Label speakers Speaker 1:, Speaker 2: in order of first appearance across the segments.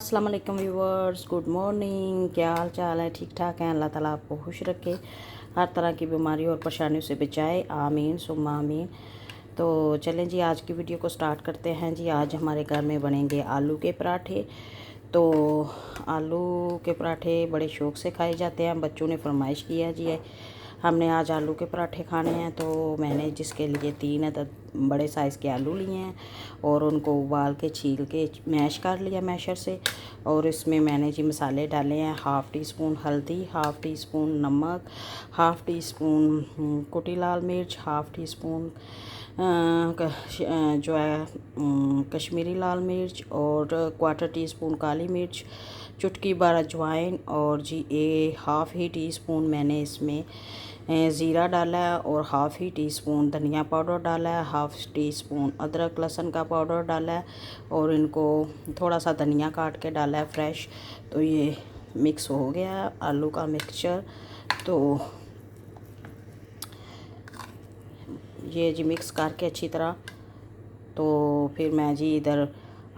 Speaker 1: अस्सलाम वालेकुम viewers, good morning. क्या हाल चाल है? ठीक ठाक हैं। अल्लाह ताला आपको खुश रखे, हर तरह की बीमारियों और परेशानियों से बचाए, आमीन सुम्मा आमीन। तो चलें जी, आज की वीडियो को स्टार्ट करते हैं जी। आज हमारे घर में बनेंगे आलू के पराठे। तो आलू के पराठे बड़े शौक़ से खाए जाते हैं, बच्चों ने फरमाइश किया जी है हमने आज आलू के पराठे खाने हैं। तो मैंने जिसके लिए 3 अदद बड़े साइज़ के आलू लिए हैं और उनको उबाल के छील के मैश कर लिया मैशर से। और इसमें मैंने जी मसाले डाले हैं, हाफ़ टी स्पून हल्दी, हाफ़ टी स्पून नमक, हाफ़ टी स्पून कुटी लाल मिर्च, हाफ़ टी स्पून जो है कश्मीरी लाल मिर्च और क्वार्टर टी स्पून काली मिर्च, चुटकी भर अजवाइन और जी हाफ़ ही टी स्पून मैंने इसमें ज़ीरा डाला है और हाफ़ ही टी स्पून धनिया पाउडर डाला है, हाफ़ टी स्पून अदरक लहसुन का पाउडर डाला है और इनको थोड़ा सा धनिया काट के डाला है फ्रेश। तो ये मिक्स हो गया है आलू का मिक्सचर। तो ये जी मिक्स करके अच्छी तरह, तो फिर मैं जी इधर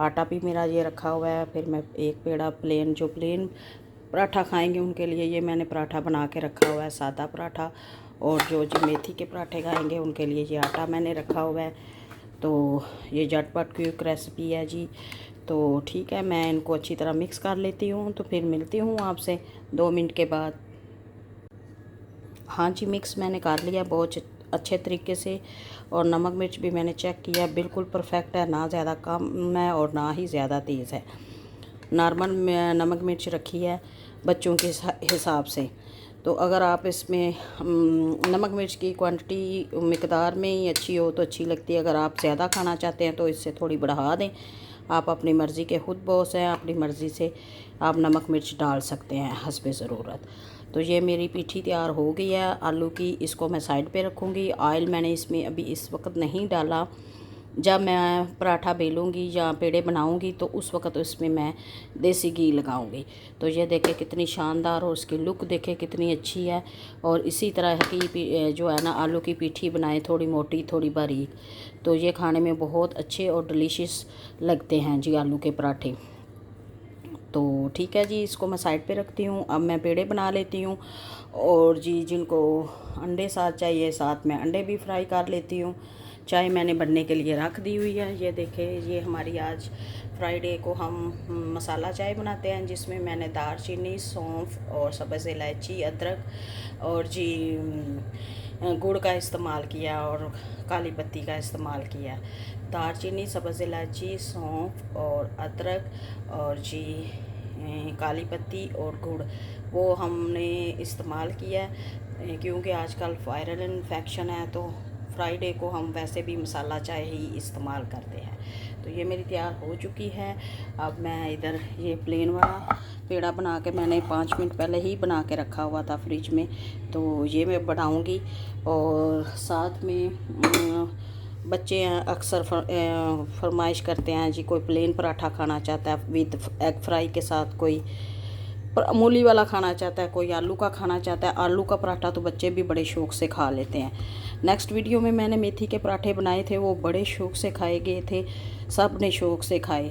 Speaker 1: आटा भी मेरा ये रखा हुआ है। फिर मैं एक पेड़ा जो प्लेन पराठा खाएंगे उनके लिए ये मैंने पराठा बना के रखा हुआ है, सादा पराठा। और जो जी मेथी के पराठे खाएंगे उनके लिए ये आटा मैंने रखा हुआ है। तो ये झटपट क्विक रेसिपी है जी। तो ठीक है, मैं इनको अच्छी तरह मिक्स कर लेती हूँ, तो फिर मिलती हूँ आपसे 2 मिनट के बाद। हाँ जी, मिक्स मैंने कर लिया बहुत अच्छे तरीके से और नमक मिर्च भी मैंने चेक किया, बिल्कुल परफेक्ट है, ना ज़्यादा कम है और ना ही ज़्यादा तेज़ है। नॉर्मल नमक मिर्च रखी है बच्चों के हिसाब से। तो अगर आप इसमें नमक मिर्च की क्वांटिटी मिकदार में ही अच्छी हो तो अच्छी लगती है। अगर आप ज़्यादा खाना चाहते हैं तो इससे थोड़ी बढ़ा दें। आप अपनी मर्ज़ी के खुद बॉस हैं, अपनी मर्ज़ी से आप नमक मिर्च डाल सकते हैं हस्बे ज़रूरत। तो ये मेरी पीठी तैयार हो गई है आलू की, इसको मैं साइड पे रखूँगी। ऑयल मैंने इसमें अभी इस वक्त नहीं डाला, जब मैं पराठा बेलूँगी या पेड़े बनाऊँगी तो उस वक़्त इसमें मैं देसी घी लगाऊँगी। तो ये देखें कितनी शानदार और उसकी लुक देखें कितनी अच्छी है। और इसी तरह की जो है ना आलू की पीठी बनाएं, थोड़ी मोटी थोड़ी बारीक, तो ये खाने में बहुत अच्छे और डिलीशियस लगते हैं जी आलू के पराठे। तो ठीक है जी, इसको मैं साइड पे रखती हूँ। अब मैं पेड़े बना लेती हूँ और जी जिनको अंडे साथ चाहिए साथ में अंडे भी फ्राई कर लेती हूँ। चाय मैंने बनने के लिए रख दी हुई है। ये देखें, ये हमारी आज फ्राइडे को हम मसाला चाय बनाते हैं, जिसमें मैंने दालचीनी, सौंफ और सब्ज़ इलायची, अदरक और जी गुड़ का इस्तेमाल किया और काली पत्ती का इस्तेमाल किया। दालचीनी, सब्ज़ इलायची, सौंफ और अदरक और जी काली पत्ती और गुड़ वो हमने इस्तेमाल किया क्योंकि आजकल वायरल इन्फेक्शन है, तो फ्राइडे को हम वैसे भी मसाला चाय ही इस्तेमाल करते हैं। तो ये मेरी तैयार हो चुकी है। अब मैं इधर ये प्लेन वाला पेड़ा बना के मैंने 5 मिनट पहले ही बना के रखा हुआ था फ्रिज में, तो ये मैं बनाऊंगी। और साथ में बच्चे अक्सर फरमाइश करते हैं जी, कोई प्लेन पराठा खाना चाहता है विद एग फ्राई के साथ, कोई मूली वाला खाना चाहता है, कोई आलू का खाना चाहता है। आलू का पराठा तो बच्चे भी बड़े शौक़ से खा लेते हैं। नेक्स्ट वीडियो में मैंने मेथी के पराठे बनाए थे, वो बड़े शौक़ से खाए गए थे, सब ने शौक़ से खाए।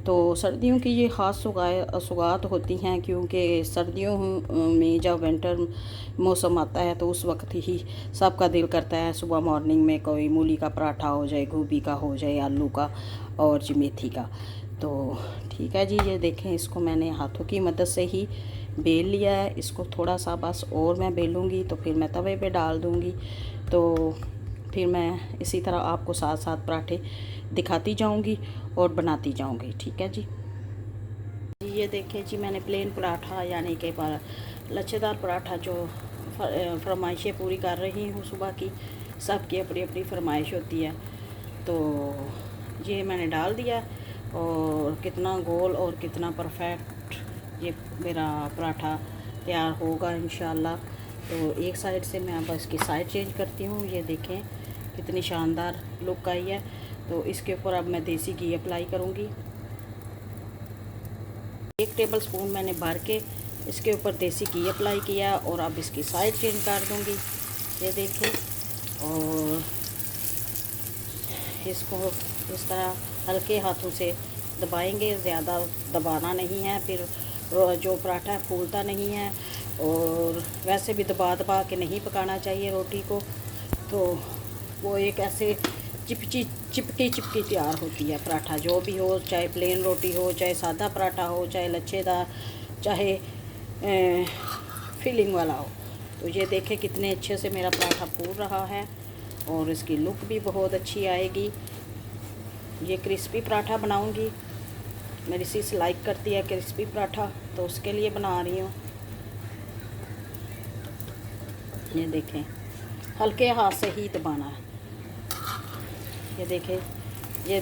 Speaker 1: तो सर्दियों की ये ख़ास सौगात होती हैं, क्योंकि सर्दियों में जब विंटर मौसम आता है तो उस वक्त ही सबका दिल करता है सुबह मॉर्निंग में कोई मूली का पराठा हो जाए, गोभी का हो जाए, आलू का और जी मेथी का। तो ठीक है जी, ये देखें, इसको मैंने हाथों की मदद से ही बेल लिया है। इसको थोड़ा सा बस और मैं बेलूँगी तो फिर मैं तवे पे डाल दूँगी। तो फिर मैं इसी तरह आपको साथ साथ पराठे दिखाती जाऊँगी और बनाती जाऊँगी। ठीक है जी। ये देखें जी, मैंने प्लेन पराठा यानी कि लच्छेदार पराठा जो फरमाइशें पूरी कर रही हूँ सुबह की, सबकी अपनी अपनी फरमाइश होती है। तो ये मैंने डाल दिया और कितना गोल और कितना परफेक्ट ये मेरा पराठा तैयार होगा इंशाल्लाह। तो एक साइड से मैं अब इसकी साइड चेंज करती हूँ। ये देखें कितनी शानदार लुक आई है। तो इसके ऊपर अब मैं देसी घी अप्लाई करूँगी। 1 टेबल स्पून मैंने भर के इसके ऊपर देसी घी अप्लाई किया और अब इसकी साइड चेंज कर दूँगी। ये देखें, और इसको इस तरह हल्के हाथों से दबाएंगे, ज़्यादा दबाना नहीं है, फिर जो पराठा है फूलता नहीं है। और वैसे भी दबा दबा के नहीं पकाना चाहिए रोटी को, तो वो एक ऐसे चिपकी तैयार होती है। पराठा जो भी हो, चाहे प्लेन रोटी हो, चाहे सादा पराठा हो, चाहे लच्छेदार, चाहे फिलिंग वाला हो। तो ये देखें कितने अच्छे से मेरा पराठा फूल रहा है और इसकी लुक भी बहुत अच्छी आएगी। ये क्रिस्पी पराठा बनाऊंगी, मेरी सिस लाइक करती है क्रिस्पी पराठा, तो उसके लिए बना रही हूँ। ये देखें, हल्के हाथ से ही दबाना है। ये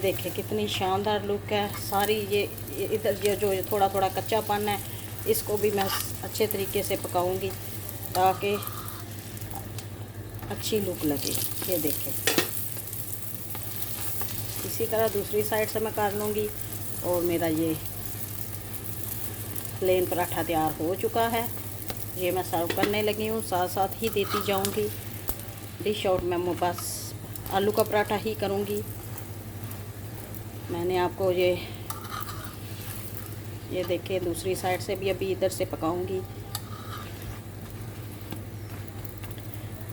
Speaker 1: देखें कितनी शानदार लुक है सारी। ये इधर ये जो थोड़ा थोड़ा कच्चापन है, इसको भी मैं अच्छे तरीके से पकाऊंगी ताकि अच्छी लुक लगे। ये देखें, इसी तरह दूसरी साइड से मैं कर लूँगी। और मेरा ये प्लेन पराठा तैयार हो चुका है। ये मैं सर्व करने लगी हूँ, साथ साथ ही देती जाऊँगी डिश आउट। मैं बस आलू का पराठा ही करूँगी। मैंने आपको ये देखें दूसरी साइड से भी अभी इधर से पकाऊँगी।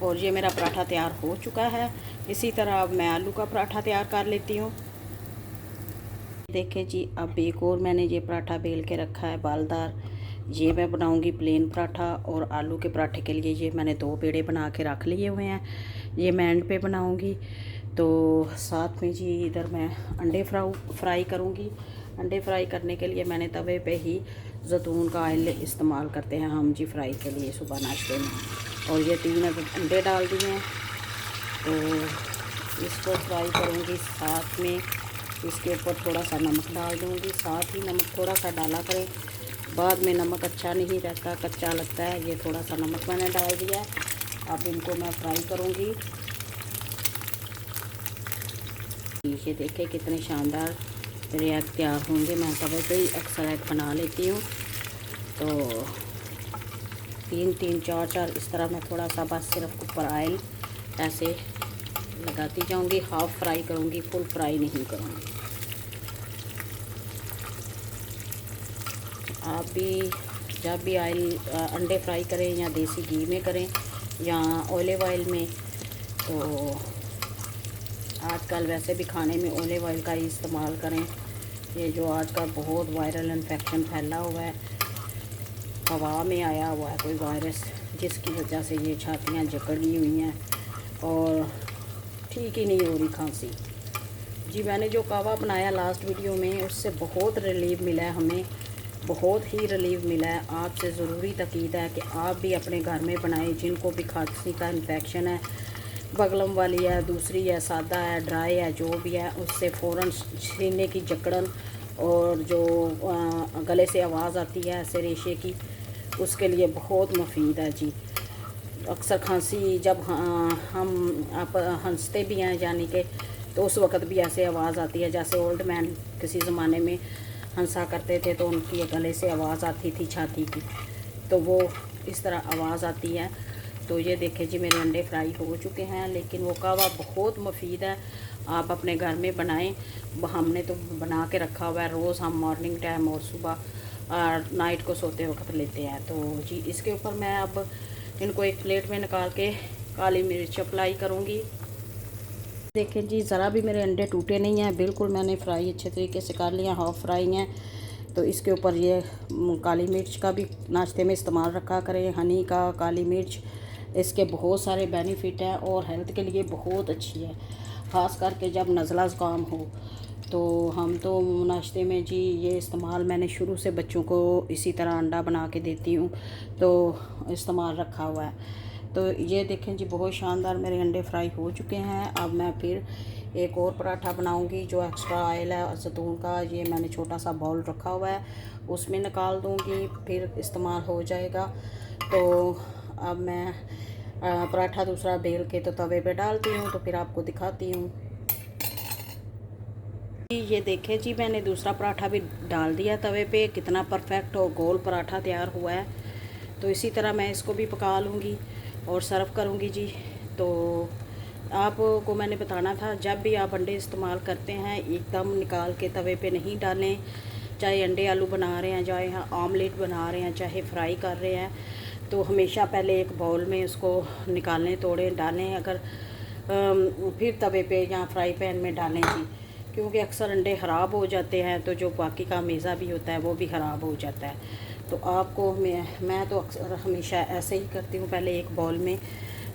Speaker 1: और ये मेरा पराठा तैयार हो चुका है। इसी तरह अब मैं आलू का पराठा तैयार कर लेती हूँ। देखें जी, अब एक और मैंने ये पराठा बेल के रखा है बालदार। ये मैं बनाऊंगी प्लेन पराठा। और आलू के पराठे के लिए ये मैंने 2 पेड़े बना के रख लिए हुए हैं, ये मैं एंड पे बनाऊंगी। तो साथ में जी इधर मैं अंडे फ्राई करूंगी। अंडे फ्राई करने के लिए मैंने तवे पे ही जैतून का ऑयल इस्तेमाल करते हैं हम जी फ्राई के लिए सुबह नाश्ते में। और ये 3 अंडे डाल दिए हैं, तो इसको फ्राई करूंगी। साथ में इसके ऊपर थोड़ा सा नमक डाल दूंगी। साथ ही नमक थोड़ा सा डाला करें, बाद में नमक अच्छा नहीं रहता, कच्चा लगता है। ये थोड़ा सा नमक मैंने डाल दिया। अब इनको मैं फ्राई करूंगी। ये देखें कितने शानदार मेरे एग तैयार होंगे। मैं तवे पे ही अक्सर एग बना लेती हूँ, तो 3-3 4-4 इस तरह मैं थोड़ा सा बस सिर्फ ऊपर ऑयल ऐसे लगाती जाऊंगी। हाफ फ्राई करूंगी, फुल फ्राई नहीं करूंगी। आप भी जब भी अंडे फ्राई करें या देसी घी में करें या ऑलिव ऑयल में, तो आजकल वैसे भी खाने में ऑलिव ऑयल का ही इस्तेमाल करें। ये जो आजकल बहुत वायरल इन्फेक्शन फैला हुआ है, हवा में आया हुआ है कोई वायरस, जिसकी वजह से ये छातियाँ जकड़ी हुई हैं और ठीक ही नहीं हो रही खांसी। जी मैंने जो कावा बनाया लास्ट वीडियो में, उससे बहुत रिलीफ मिला है, हमें बहुत ही रिलीफ मिला है। आपसे ज़रूरी ताकीद है कि आप भी अपने घर में बनाएं। जिनको भी खांसी का इन्फेक्शन है, बगलम वाली है, दूसरी है, सादा है, ड्राई है, जो भी है, उससे फ़ौरन सीने की जकड़न और जो गले से आवाज़ आती है ऐसे रेशे की, उसके लिए बहुत मुफीद है जी। अक्सर खांसी जब हम आप हंसते भी हैं यानी कि, तो उस वक़्त भी ऐसे आवाज़ आती है जैसे ओल्ड मैन किसी ज़माने में हंसा करते थे, तो उनकी गले से आवाज़ आती थी छाती की, तो वो इस तरह आवाज़ आती है। तो ये देखें जी मेरे अंडे फ्राई हो चुके हैं, लेकिन वो कावा बहुत मुफीद है, आप अपने घर में बनाएं। हमने तो बना के रखा हुआ है, रोज़ हम मॉर्निंग टाइम और सुबह और नाइट को सोते वक्त लेते हैं। तो जी इसके ऊपर मैं अब इनको एक प्लेट में निकाल के काली मिर्च अप्लाई करूँगी। देखें जी, ज़रा भी मेरे अंडे टूटे नहीं हैं, बिल्कुल मैंने फ्राई अच्छे तरीके से कर लिया, हाफ फ्राई हैं। तो इसके ऊपर ये काली मिर्च का भी नाश्ते में इस्तेमाल रखा करें, हनी का, काली मिर्च, इसके बहुत सारे बेनिफिट हैं और हेल्थ के लिए बहुत अच्छी है, ख़ास करके जब नज़ला ज़ुकाम हो। तो हम तो नाश्ते में जी ये इस्तेमाल मैंने शुरू से बच्चों को इसी तरह अंडा बना के देती हूँ, तो इस्तेमाल रखा हुआ है। तो ये देखें जी बहुत शानदार मेरे अंडे फ्राई हो चुके हैं। अब मैं फिर एक और पराठा बनाऊंगी। जो एक्स्ट्रा ऑयल है जैतून का, ये मैंने छोटा सा बाउल रखा हुआ है, उसमें निकाल दूंगी, फिर इस्तेमाल हो जाएगा। तो अब मैं पराठा दूसरा बेल के तो तवे पे डालती हूँ, तो फिर आपको दिखाती हूँ। ये देखें जी मैंने दूसरा पराठा भी डाल दिया तवे पे, कितना परफेक्ट और गोल पराठा तैयार हुआ है। तो इसी तरह मैं इसको भी पका लूँगी और सर्व करूँगी जी। तो आपको मैंने बताना था, जब भी आप अंडे इस्तेमाल करते हैं एकदम निकाल के तवे पे नहीं डालें। चाहे अंडे आलू बना रहे हैं, चाहे ऑमलेट बना रहे हैं, चाहे फ्राई कर रहे हैं, तो हमेशा पहले एक बाउल में उसको निकालें, तोड़ें, डालें। अगर फिर तवे पे या फ्राई पैन में डालें जी, क्योंकि अक्सर अंडे ख़राब हो जाते हैं, तो जो बाकी का मेज़ा भी होता है वो भी ख़राब हो जाता है। तो आपको मैं तो अक्सर हमेशा ऐसे ही करती हूँ, पहले एक बाउल में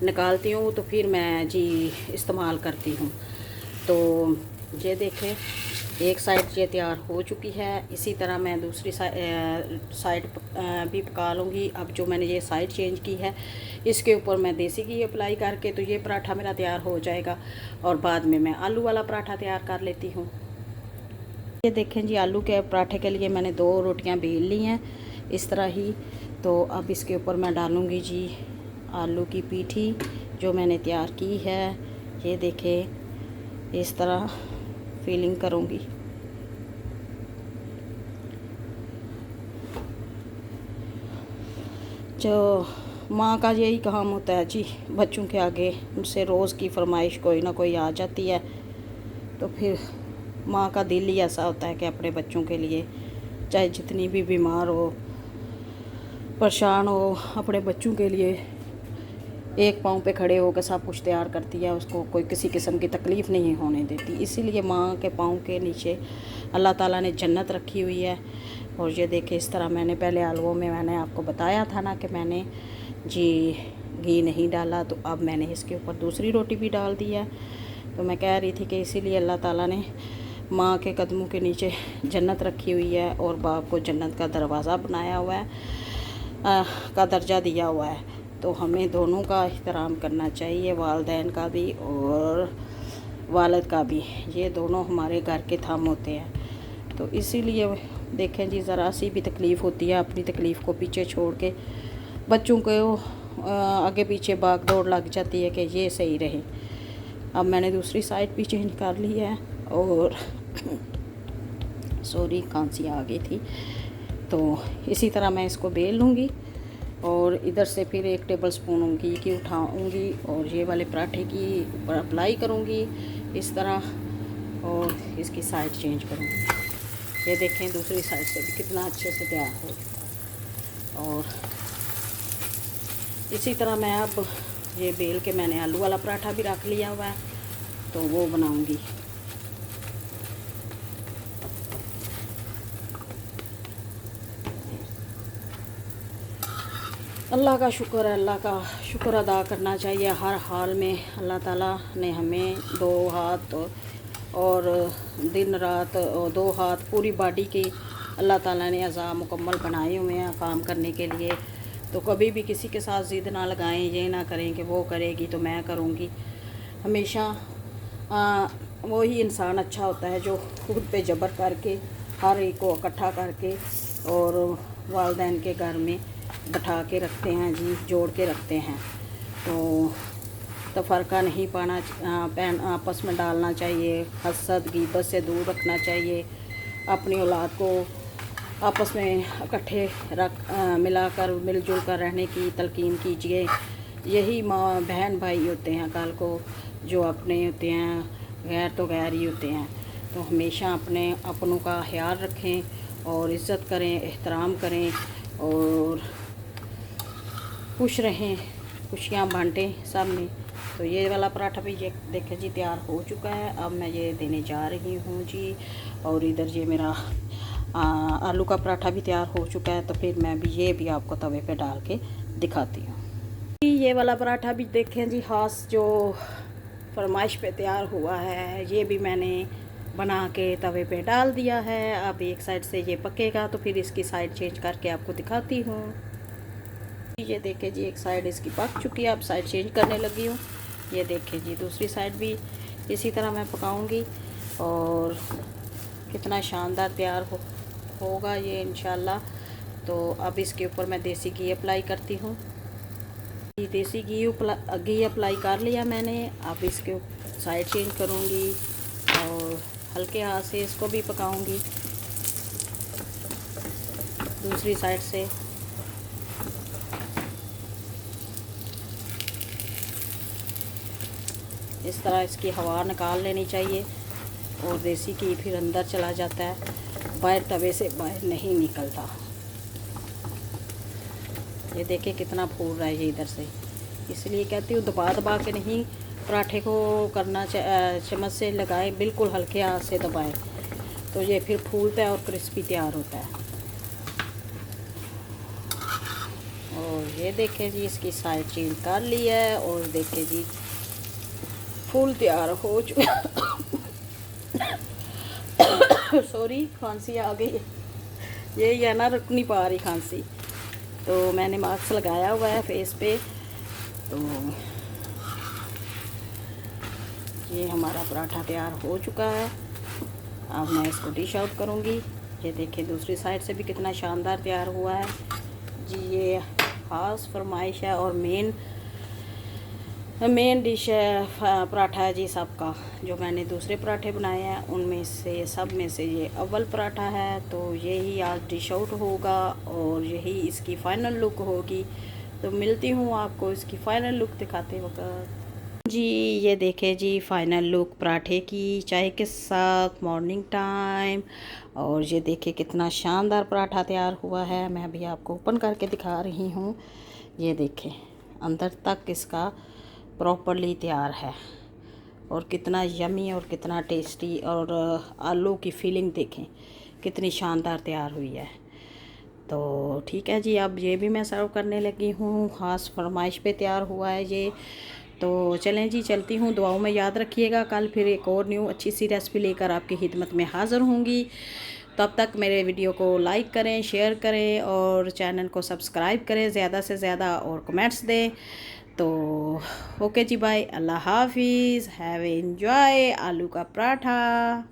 Speaker 1: निकालती हूँ तो फिर मैं जी इस्तेमाल करती हूँ। तो ये देखें, एक साइड ये तैयार हो चुकी है। इसी तरह मैं दूसरी साइड भी पका लूँगी। अब जो मैंने ये साइड चेंज की है, इसके ऊपर मैं देसी घी अप्लाई करके तो ये पराठा मेरा तैयार हो जाएगा, और बाद में मैं आलू वाला पराठा तैयार कर लेती हूँ। ये देखें जी, आलू के पराठे के लिए मैंने 2 रोटियां बेल ली हैं इस तरह ही। तो अब इसके ऊपर मैं डालूँगी जी आलू की पीठी जो मैंने तैयार की है। ये देखें, इस तरह फिलिंग करूँगी। जो माँ का यही काम होता है जी, बच्चों के आगे उनसे रोज़ की फरमाइश कोई ना कोई आ जाती है, तो फिर माँ का दिल ही ऐसा होता है कि अपने बच्चों के लिए चाहे जितनी भी बीमार हो, परेशान हो, अपने बच्चों के लिए एक पाँव पे खड़े होकर सब कुछ तैयार करती है। उसको कोई किसी किस्म की तकलीफ़ नहीं होने देती। इसीलिए माँ के पाँव के नीचे अल्लाह ताला ने जन्नत रखी हुई है। और ये देखिए, इस तरह मैंने पहले आलूओं में मैंने आपको बताया था ना कि मैंने जी घी नहीं डाला, तो अब मैंने इसके ऊपर दूसरी रोटी भी डाल दी है। तो मैं कह रही थी कि इसीलिए अल्लाह ताला ने माँ के कदमों के नीचे जन्नत रखी हुई है और बाप को जन्नत का दरवाज़ा बनाया हुआ है, का दर्जा दिया हुआ है। तो हमें दोनों का एहतराम करना चाहिए, वालिदैन का भी और वालिद का भी। ये दोनों हमारे घर के थंब होते हैं। तो इसीलिए देखें जी, ज़रा सी भी तकलीफ़ होती है, अपनी तकलीफ़ को पीछे छोड़ के बच्चों को आगे पीछे भाग दौड़ लग जाती है कि ये सही रहे। अब मैंने दूसरी साइड भी चेंज कर ली है और सॉरी, खांसी आ गई थी। तो इसी तरह मैं इसको बेल लूँगी और इधर से फिर 1 टेबल स्पून घी की उठाऊँगी और ये वाले पराठे की ऊपर अप्लाई करूँगी इस तरह, और इसकी साइड चेंज करूँगी। ये देखें, दूसरी साइड से भी कितना अच्छे से तैयार हो चुका। और इसी तरह मैं अब ये बेल के मैंने आलू वाला पराठा भी रख लिया हुआ है, तो वो बनाऊँगी। अल्लाह का शुक्र है, अल्लाह का शुक्र अदा करना चाहिए हर हाल में। अल्लाह ताला ने हमें 2 हाथ और दिन रात और 2 हाथ पूरी बॉडी की अल्लाह ताला ने अज़ा मुकम्मल बनाए हुए हैं काम करने के लिए। तो कभी भी किसी के साथ ज़िद ना लगाएं, ये ना करें कि वो करेगी तो मैं करूँगी। हमेशा वही इंसान अच्छा होता है जो खुद पे जबर करके हर एक को इकट्ठा करके और वालिदैन के घर में बैठा के रखते हैं जी, जोड़ के रखते हैं। तो तफरका नहीं पाना आपस में डालना चाहिए, हसद गीबत से दूर रखना चाहिए। अपनी औलाद को आपस में इकट्ठे मिलाकर मिलजुल कर रहने की तलकीन कीजिए। यही माँ बहन भाई होते हैं कल को, जो अपने होते हैं, गैर तो गैर ही होते हैं। तो हमेशा अपने अपनों का ख्याल रखें और इज़्ज़त करें, एहतराम करें और खुश रहें, खुशियाँ बांटें सब में। तो ये वाला पराठा भी ये देखें जी तैयार हो चुका है। अब मैं ये देने जा रही हूँ जी। और इधर ये मेरा आलू का पराठा भी तैयार हो चुका है, तो फिर मैं भी ये भी आपको तवे पे डाल के दिखाती हूँ। ये वाला पराठा भी देखें जी, ख़ास जो फरमाइश पे तैयार हुआ है, ये भी मैंने बना के तवे पे डाल दिया है। अब एक साइड से ये पकेगा तो फिर इसकी साइड चेंज करके आपको दिखाती हूँ। ये देखें जी, एक साइड इसकी पक चुकी है, अब साइड चेंज करने लगी हूँ। ये देखें जी, दूसरी साइड भी इसी तरह मैं पकाऊंगी और कितना शानदार तैयार होगा ये इंशाल्लाह। तो अब इसके ऊपर मैं देसी घी अप्लाई करती हूँ। देसी घी अप्लाई कर लिया मैंने। अब इसके साइड चेंज करूँगी और हल्के हाथ से इसको भी पकाऊँगी दूसरी साइड से। इस तरह इसकी हवा निकाल लेनी चाहिए और देसी घी फिर अंदर चला जाता है, बाहर तवे से बाहर नहीं निकलता। ये देखिए कितना फूल रहा है ये इधर से, इसलिए कहती हूँ दबा दबा के नहीं पराठे को करना, चम्मच से लगाए, बिल्कुल हल्के हाथ से दबाएं तो ये फिर फूलता है और क्रिस्पी तैयार होता है। और ये देखें जी इसकी साइड चेंज कर ली है और देखें जी फूल तैयार हो चुका। सॉरी खांसी आ गई है, ये है ना, रुक नहीं पा रही खांसी, तो मैंने मास्क लगाया हुआ है फेस पे। तो ये हमारा पराठा तैयार हो चुका है, अब मैं इसको डिश आउट करूँगी। ये देखिए दूसरी साइड से भी कितना शानदार तैयार हुआ है जी। ये ख़ास फरमाइश है और मेन डिश है, पराठा है जी सबका। जो मैंने दूसरे पराठे बनाए हैं उनमें से सब में से ये अव्वल पराठा है, तो यही आज डिश आउट होगा और यही इसकी फ़ाइनल लुक होगी। तो मिलती हूँ आपको इसकी फ़ाइनल लुक दिखाते वक्त जी। ये देखे जी फ़ाइनल लुक पराठे की चाय के साथ मॉर्निंग टाइम। और ये देखे कितना शानदार पराठा तैयार हुआ है, मैं अभी आपको ओपन करके दिखा रही हूँ। ये देखें अंदर तक इसका प्रॉपरली तैयार है और कितना यमी और कितना टेस्टी, और आलू की फीलिंग देखें कितनी शानदार तैयार हुई है। तो ठीक है जी, अब ये भी मैं सर्व करने लगी हूँ, ख़ास फरमाइश पे तैयार हुआ है ये। तो चलें जी, चलती हूँ, दुआओं में याद रखिएगा। कल फिर एक और न्यू अच्छी सी रेसिपी लेकर आपकी खिदमत में हाज़िर होंगी। तब तक मेरे वीडियो को लाइक करें, शेयर करें और चैनल को सब्सक्राइब करें ज़्यादा से ज़्यादा और कमेंट्स दें। तो ओके जी, बाय, अल्लाह हाफिज़, हैव एंजॉय आलू का पराठा।